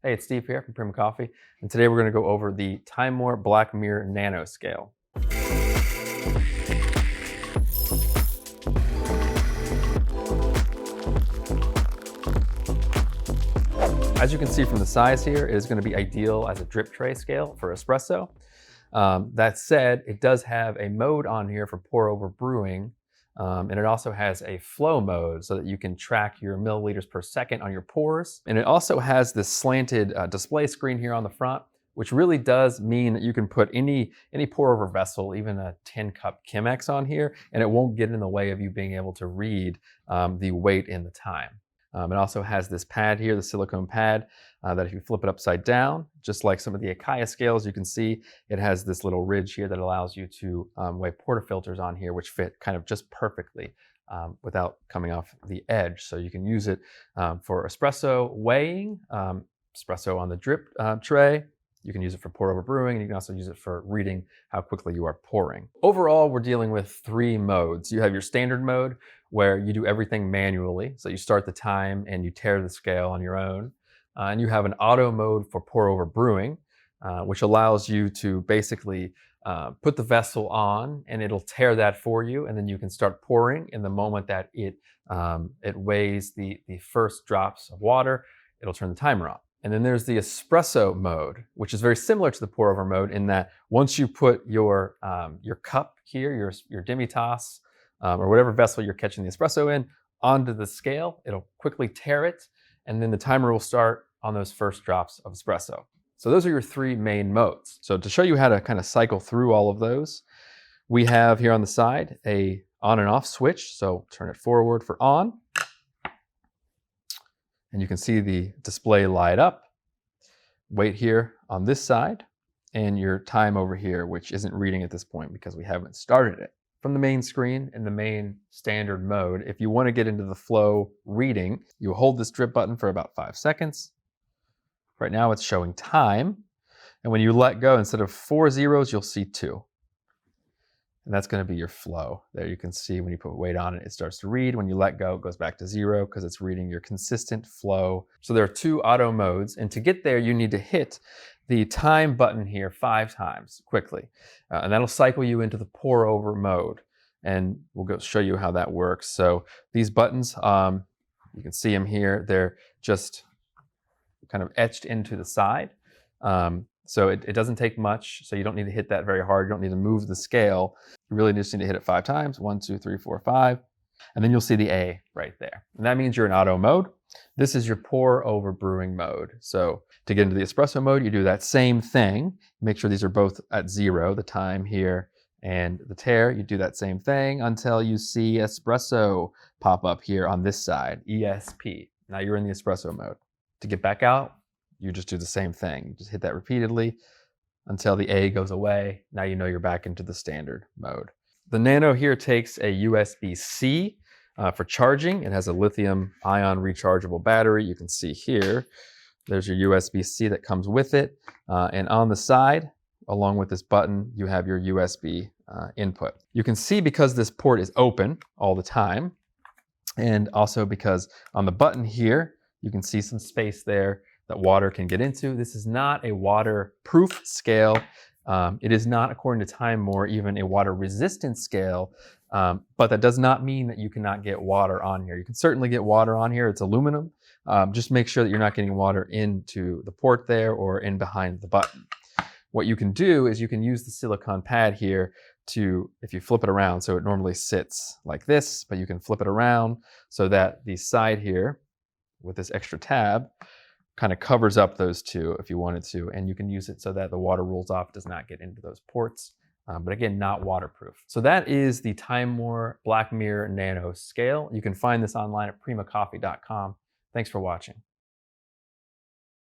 Hey, it's Steve here from Prima Coffee, and today we're going to go over the Timemore Black Mirror Nano scale. As you can see from the size here, it is going to be ideal as a drip tray scale for espresso. That said, it does have a mode on here for pour over brewing, and it also has a flow mode so that you can track your milliliters per second on your pours. And it also has this slanted display screen here on the front, which really does mean that you can put any pour over vessel, even a 10-cup Chemex on here, and it won't get in the way of you being able to read the weight and the time. It also has this pad here, the silicone pad, that if you flip it upside down, just like some of the Akaya scales, you can see it has this little ridge here that allows you to weigh portafilters on here, which fit kind of just perfectly without coming off the edge. So you can use it for espresso weighing, espresso on the drip tray. You can use it for pour over brewing, and you can also use it for reading how quickly you are pouring. Overall, we're dealing with 3 modes. You have your standard mode, where you do everything manually. So you start the time and you tear the scale on your own. And you have an auto mode for pour over brewing, which allows you to basically put the vessel on and it'll tear that for you. And then you can start pouring. In the moment that it weighs the first drops of water, it'll turn the timer on. And then there's the espresso mode, which is very similar to the pour over mode in that once you put your cup here, your demi-tasse, or whatever vessel you're catching the espresso in, onto the scale, it'll quickly tear it, and then the timer will start on those first drops of espresso. So those are your 3 main modes. So to show you how to kind of cycle through all of those, we have here on the side a on and off switch. So turn it forward for on, and you can see the display light up. Wait here on this side, and your time over here, which isn't reading at this point because we haven't started it. From the main screen in the main standard mode, if you want to get into the flow reading, you hold this drip button for about 5 seconds. Right now it's showing time. And when you let go, instead of 4 zeros, you'll see 2. And that's going to be your flow. There you can see when you put weight on it, it starts to read. When you let go, it goes back to 0 because it's reading your consistent flow. So there are 2 auto modes. And to get there, you need to hit the time button here 5 times quickly. And that'll cycle you into the pour over mode. And we'll go show you how that works. So these buttons, you can see them here. They're just kind of etched into the side. So it doesn't take much. So you don't need to hit that very hard. You don't need to move the scale. You really just need to hit it 5 times. 1, 2, 3, 4, 5. And then you'll see the A right there. And that means you're in auto mode. This is your pour over brewing mode. So to get into the espresso mode, you do that same thing. Make sure these are both at 0, the time here and the tear. You do that same thing until you see espresso pop up here on this side, ESP. Now you're in the espresso mode. To get back out, you just do the same thing. You just hit that repeatedly until the A goes away. Now you know you're back into the standard mode. The Nano here takes a USB-C for charging. It has a lithium ion rechargeable battery. You can see here, there's your USB-C that comes with it. And on the side, along with this button, you have your USB input. You can see because this port is open all the time, and also because on the button here, you can see some space there that water can get into. This is not a waterproof scale. It is not, according to Timemore, even a water resistant scale, but that does not mean that you cannot get water on here. You can certainly get water on here. It's aluminum. Just make sure that you're not getting water into the port there or in behind the button. What you can do is you can use the silicone pad here to, if you flip it around, so it normally sits like this, but you can flip it around so that the side here with this extra tab kind of covers up those 2 if you wanted to, and you can use it so that the water rolls off, does not get into those ports, but again, not waterproof. So that is the Timemore Black Mirror Nano scale. You can find this online at primacoffee.com. Thanks for watching.